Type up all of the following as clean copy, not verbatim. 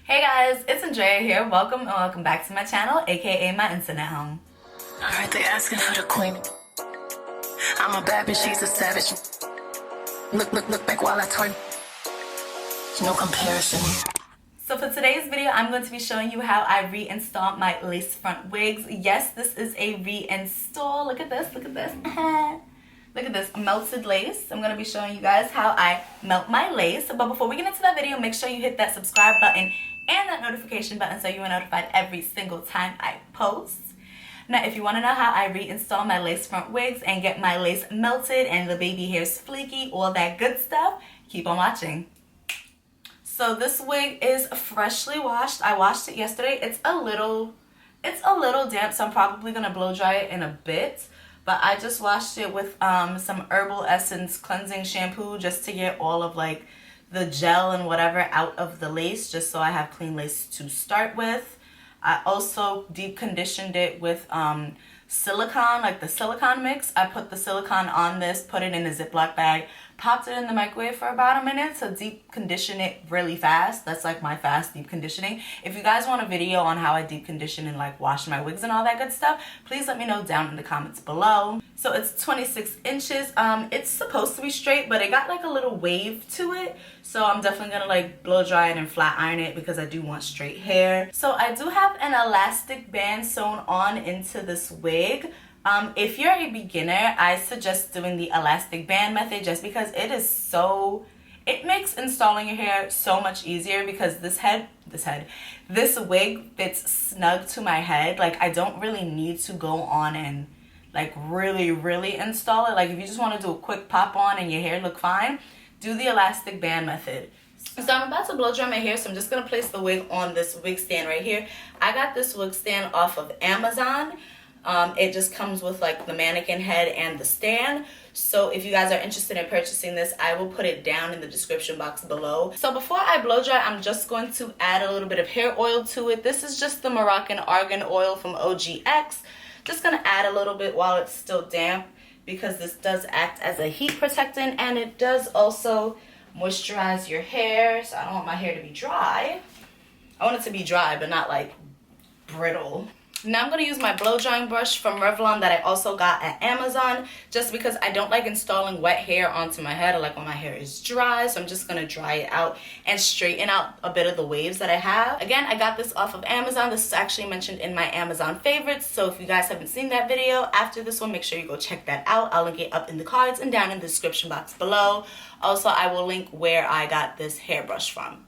Hey guys, it's Andrea here. Welcome and welcome back to my channel, aka my internet home. Alright, they asking for the queen. I'm a bad bitch, she's a savage. Look back while I twerk. No comparison. So for today's video, I'm going to be showing you how I reinstall my lace front wigs. Yes, this is a reinstall. Look at this, look at this. Look at this melted lace. I'm going to be showing you guys how I melt my lace. But before we get into that video, make sure you hit that subscribe button and that notification button so you are notified every single time I post. Now, if you want to know how I reinstall my lace front wigs and get my lace melted and the baby hairs fleeky, all that good stuff, keep on watching. So this wig is freshly washed. I washed it yesterday. It's a little damp, so I'm probably going to blow dry it in a bit. But I just washed it with some Herbal Essence cleansing shampoo just to get all of like the gel and whatever out of the lace, just so I have clean lace to start with. I also deep conditioned it with silicone, like the silicone mix. I put the silicone on this, put it in a Ziploc bag, popped it in the microwave for about a minute to deep condition it really fast. That's like my fast deep conditioning. If you guys want a video on how I deep condition and like wash my wigs and all that good stuff, please let me know down in the comments below. So it's 26 inches. It's supposed to be straight, but it got like a little wave to it. So I'm definitely gonna like blow dry it and flat iron it because I do want straight hair. So I do have an elastic band sewn on into this wig. If you're a beginner, I suggest doing the elastic band method just because it makes installing your hair so much easier because this wig fits snug to my head. Like I don't really need to go on and like really install it. Like if you just want to do a quick pop on and your hair look fine, do the elastic band method. So I'm about to blow dry my hair, so I'm just going to place the wig on this wig stand right here. I got this wig stand off of Amazon. It just comes with like the mannequin head and the stand. So if you guys are interested in purchasing this, I will put it down in the description box below. So before I blow dry, I'm just going to add a little bit of hair oil to it. This is just the Moroccan Argan oil from OGX. Just going to add a little bit while it's still damp because this does act as a heat protectant and it does also moisturize your hair. So I don't want my hair to be dry. I want it to be dry but not like brittle. Now I'm going to use my blow drying brush from Revlon that I also got at Amazon just because I don't like installing wet hair onto my head. I like when my hair is dry, so I'm just going to dry it out and straighten out a bit of the waves that I have. Again, I got this off of Amazon. This is actually mentioned in my Amazon favorites, so if you guys haven't seen that video after this one, make sure you go check that out. I'll link it up in the cards and down in the description box below. Also, I will link where I got this hairbrush from.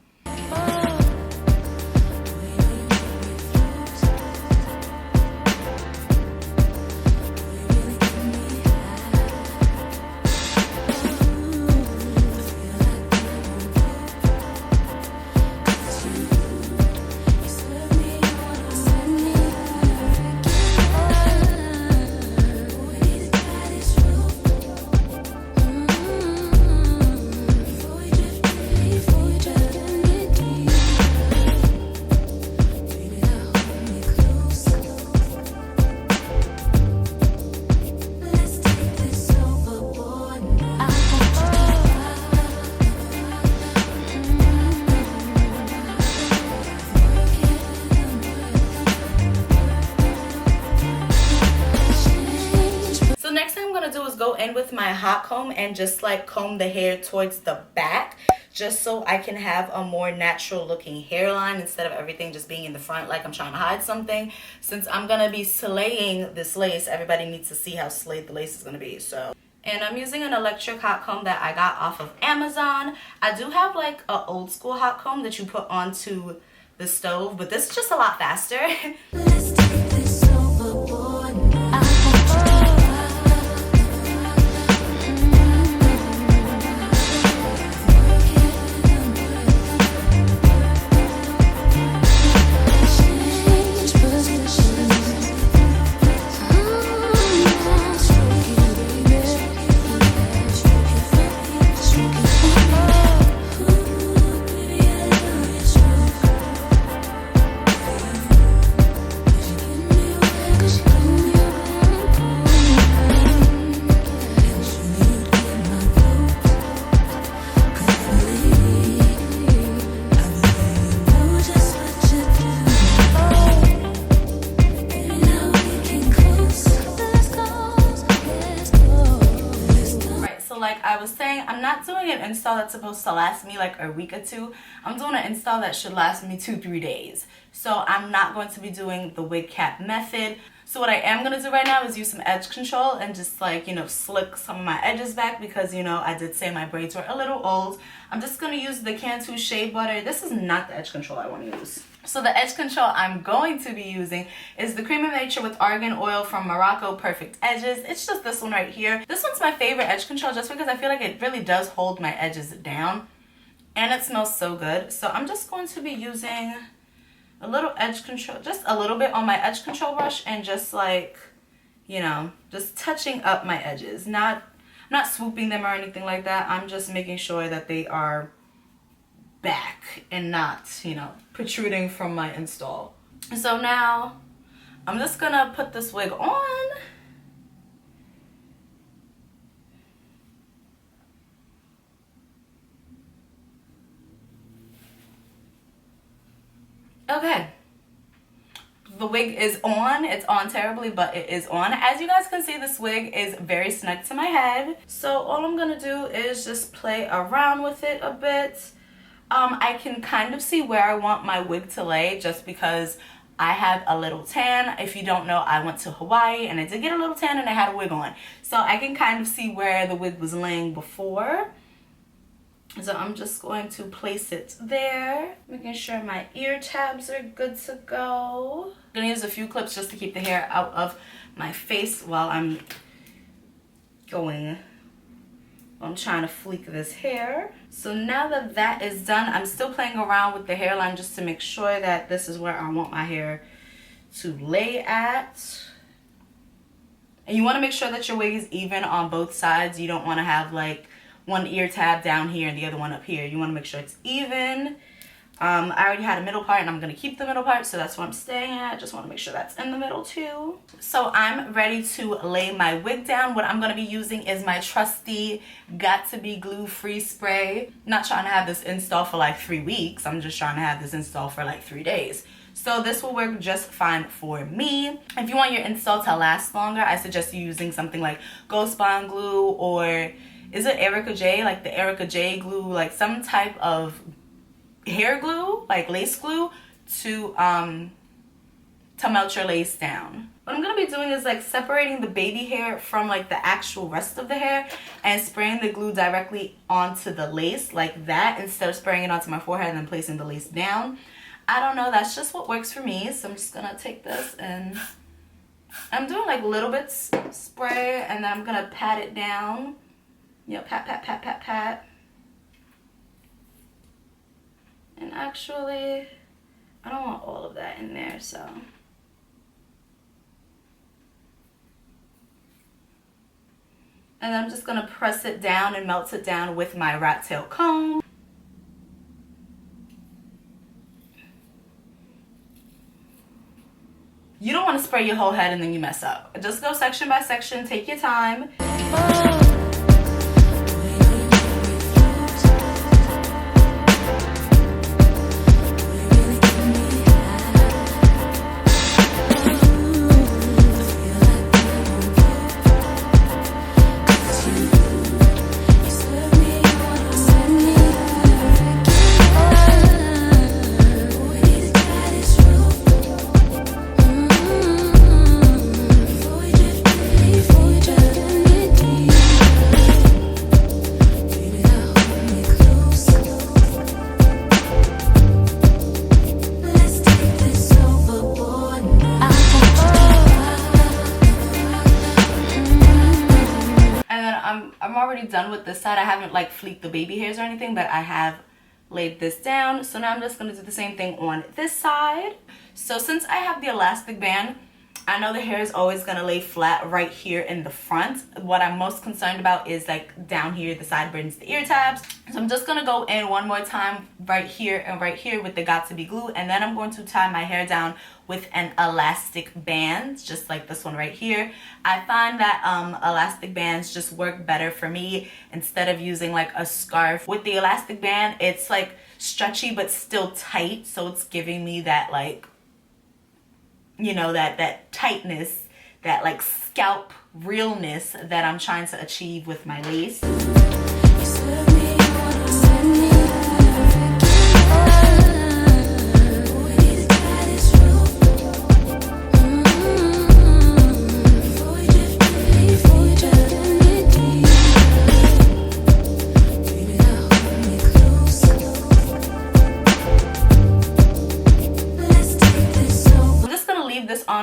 Go in with my hot comb and just like comb the hair towards the back just so I can have a more natural looking hairline instead of everything just being in the front like I'm trying to hide something. Since I'm gonna be slaying this lace, everybody needs to see how slayed the lace is gonna be. So, and I'm using an electric hot comb that I got off of Amazon. I do have like an old school hot comb that you put onto the stove, but this is just a lot faster. Let's take this overboard now. Cause doing an install that's supposed to last me like a week or two, I'm doing an install that should last me 2-3 days. So I'm not going to be doing the wig cap method. So what I am going to do right now is use some edge control and just like, you know, slick some of my edges back because, you know, I did say my braids were a little old. I'm just going to use the Cantu Shea Butter. This is not the edge control I want to use. So the edge control I'm going to be using is the Cream of Nature with Argan Oil from Morocco Perfect Edges. It's just this one right here. This one's my favorite edge control just because I feel like it really does hold my edges down. And it smells so good. So I'm just going to be using a little edge control, just a little bit on my edge control brush and just like, you know, just touching up my edges. Not swooping them or anything like that. I'm just making sure that they are back and not, you know, protruding from my install. So now I'm just gonna put this wig on. Okay, the wig is on. It's on terribly, but it is on. As you guys can see, this wig is very snug to my head. So all I'm gonna do is just play around with it a bit. I can kind of see where I want my wig to lay just because I have a little tan. If you don't know, I went to Hawaii and I did get a little tan and I had a wig on. So I can kind of see where the wig was laying before. So I'm just going to place it there, making sure my ear tabs are good to go. I'm gonna use a few clips just to keep the hair out of my face while I'm trying to fleek this hair. So now that that is done, I'm still playing around with the hairline just to make sure that this is where I want my hair to lay at. And you want to make sure that your wig is even on both sides. You don't want to have like one ear tab down here and the other one up here. You want to make sure it's even. I already had a middle part and I'm going to keep the middle part, so that's what I'm staying at. Just want to make sure that's in the middle too. So I'm ready to lay my wig down. What I'm going to be using is my trusty Got To Be Glue Free Spray. Not trying to have this install for like 3 weeks. I'm just trying to have this install for like 3 days. So this will work just fine for me. If you want your install to last longer, I suggest you using something like Ghost Bond glue, or is it Erica J? Like the Erica J glue, like some type of hair glue, like lace glue, to melt your lace down. What I'm gonna be doing is like separating the baby hair from like the actual rest of the hair and spraying the glue directly onto the lace like that, instead of spraying it onto my forehead and then placing the lace down. I don't know, that's just what works for me. So I'm just gonna take this and I'm doing like little bits spray, and then I'm gonna pat it down. You know, pat, pat, pat, pat, pat. And actually, I don't want all of that in there, so. And then I'm just gonna press it down and melt it down with my rat tail comb. You don't want to spray your whole head and then you mess up. Just go section by section, take your time. I'm already done with this side. I haven't like fleeked the baby hairs or anything, but I have laid this down. So now I'm just going to do the same thing on this side. So since I have the elastic band, I know the hair is always going to lay flat right here in the front. What I'm most concerned about is like down here, the sideburns, the ear tabs. So I'm just going to go in one more time right here and right here with the Got To Be glue, and then I'm going to tie my hair down with an elastic band, just like this one right here. I find that elastic bands just work better for me instead of using like a scarf. With the elastic band, it's like stretchy but still tight, so it's giving me that like, you know, that tightness, that like scalp realness that I'm trying to achieve with my lace.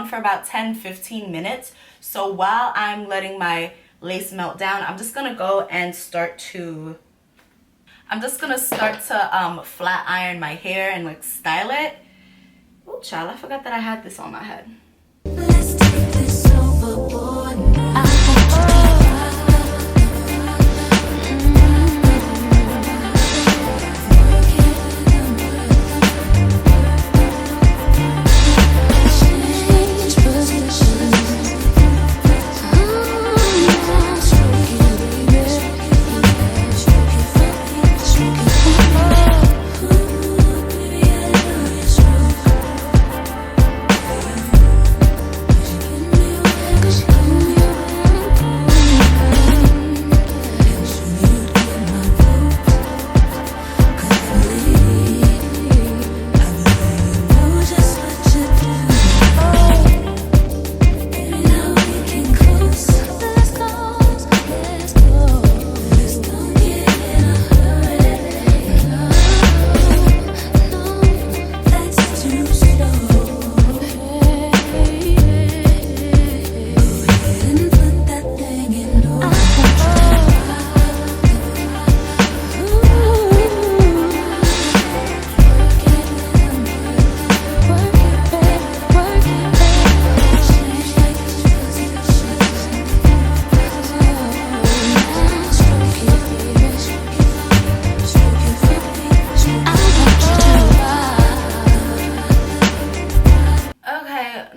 on for about 10-15 minutes. So while I'm letting my lace melt down, I'm just gonna go and start to flat iron my hair and like style it. Oh child, I forgot that I had this on my head. Let's take this overboard now.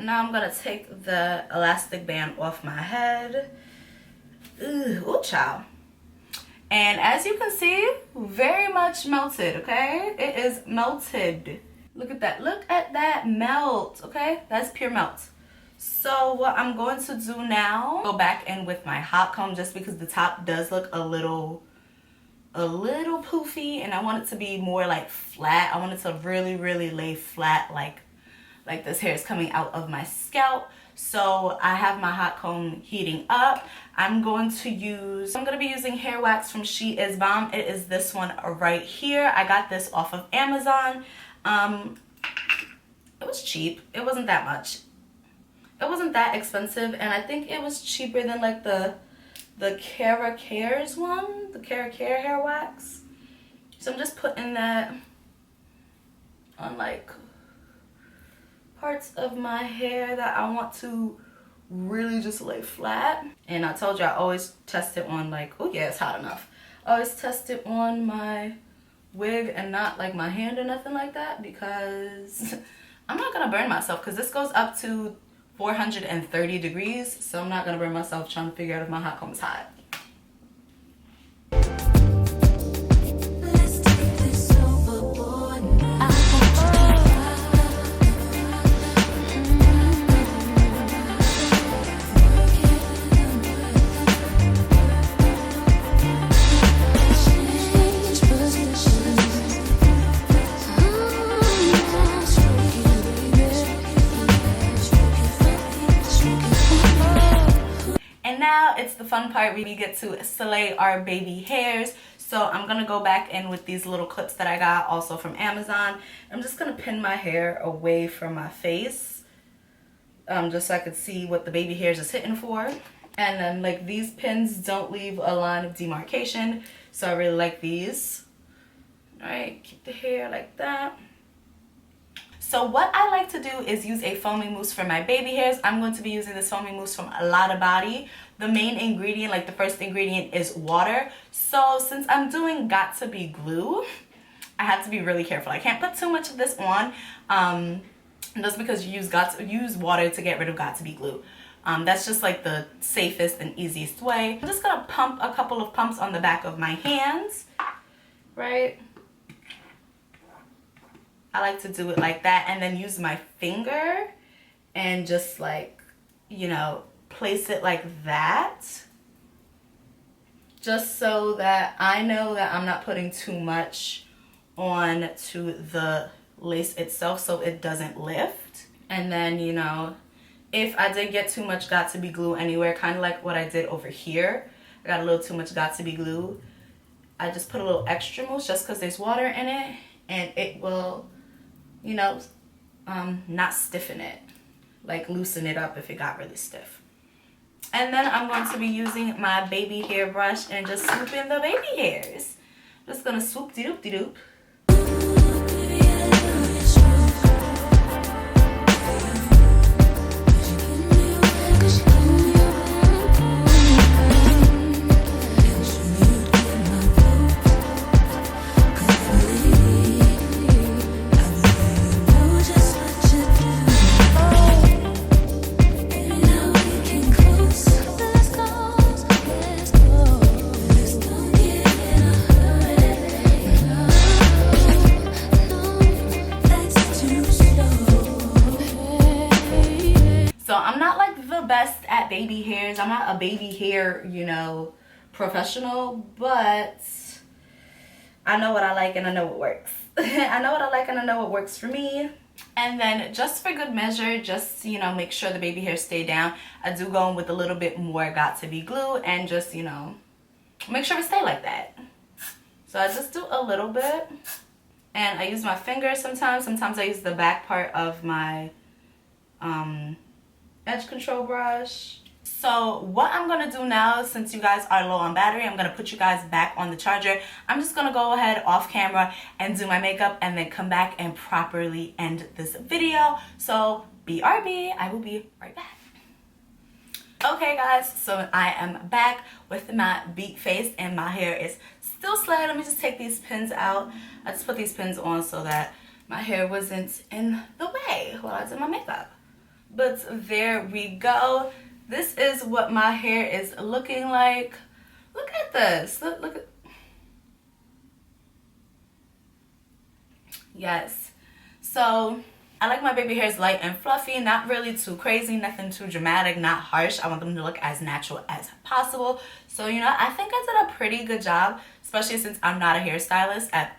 Now I'm gonna take the elastic band off my head. Ooh, child. And as you can see, very much melted, okay? It is melted. Look at that. Look at that melt, okay? That's pure melt. So what I'm going to do now, go back in with my hot comb just because the top does look a little poofy, and I want it to be more like flat. I want it to really, really lay flat like this hair is coming out of my scalp. So I have my hot comb heating up. I'm going to be using hair wax from She Is Bomb. It is this one right here. I got this off of Amazon. It was cheap. It wasn't that much. It wasn't that expensive, and I think it was cheaper than like the Cara Cares one, the Cara Care hair wax. So I'm just putting that on like parts of my hair that I want to really just lay flat. And I told you I always test it on like, oh yeah, it's hot enough. I always test it on my wig and not like my hand or nothing like that, because I'm not gonna burn myself, because this goes up to 430 degrees, so I'm not gonna burn myself trying to figure out if my hot comb is hot. Now it's the fun part. We get to slay our baby hairs. So I'm gonna go back in with these little clips that I got also from Amazon. I'm just gonna pin my hair away from my face, just so I could see what the baby hairs is hitting for. And then like these pins don't leave a line of demarcation, so I really like these. All right, keep the hair like that. So what I like to do is use a foaming mousse for my baby hairs. I'm going to be using this foaming mousse from A Lot of Body. The main ingredient, like the first ingredient, is water. So since I'm doing Got To Be glue, I have to be really careful. I can't put too much of this on, just because you use water to get rid of Got To Be glue. That's just like the safest and easiest way. I'm just gonna pump a couple of pumps on the back of my hands, right? I like to do it like that, and then use my finger and just like, you know, place it like that, just so that I know that I'm not putting too much on to the lace itself so it doesn't lift. And then, you know, if I did get too much Got To Be glue anywhere, kind of like what I did over here, I got a little too much Got To Be glue, I just put a little extra mousse just because there's water in it, and it will, you know, not stiffen it. like loosen it up if it got really stiff. And then I'm going to be using my baby hair brush and just swoop in the baby hairs. Just gonna swoop de doop de doop. So I'm not like the best at baby hairs. I'm not a baby hair, you know, professional, but I know what I like and I know what works. I know what I like and I know what works for me. And then just for good measure, just, you know, make sure the baby hairs stay down, I do go in with a little bit more Got to Be glue and just, you know, make sure it stay like that. So I just do a little bit. And I use my fingers sometimes. Sometimes I use the back part of my edge control brush. So what I'm gonna do now, since you guys are low on battery, I'm gonna put you guys back on the charger. I'm just gonna go ahead off camera and do my makeup and then come back and properly end this video. So BRB, I will be right back. Okay guys, so I am back with my beat face and my hair is still slayed. Let me just take these pins out. I just put these pins on so that my hair wasn't in the way while I did my makeup. But there we go. This is what my hair is looking like. Look at this. Look at. Yes. So I like my baby hairs light and fluffy, not really too crazy, nothing too dramatic, not harsh. I want them to look as natural as possible. So, you know, I think I did a pretty good job, especially since I'm not a hairstylist at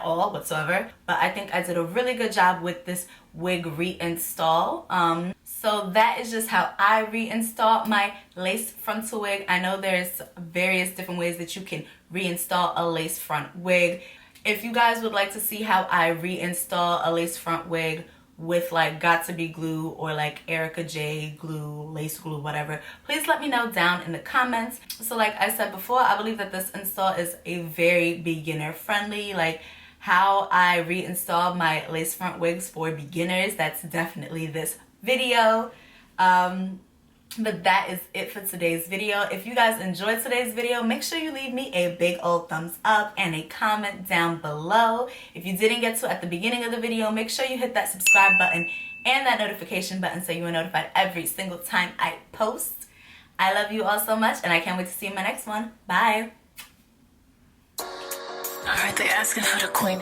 all whatsoever. But I think I did a really good job with this wig reinstall. So that is just how I reinstall my lace frontal wig. I know there's various different ways that you can reinstall a lace front wig. If you guys would like to see how I reinstall a lace front wig with like Got to Be glue or like Erica J glue, lace glue, whatever, please let me know down in the comments. So like I said before, I believe that this install is a very beginner friendly. Like how I reinstall my lace front wigs for beginners, that's definitely this video. But that is it for today's video. If you guys enjoyed today's video, make sure you leave me a big old thumbs up and a comment down below. If you didn't get to at the beginning of the video, make sure you hit that subscribe button and that notification button so you are notified every single time I post. I love you all so much and I can't wait to see you in my next one. Bye. Alright, they asking for the queen.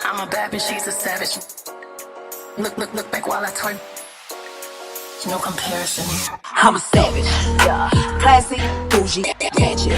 I'm a bad bitch, she's a savage. Look back while I twerk. No comparison. I'm a savage, yeah. Classy, bougie, ratchet.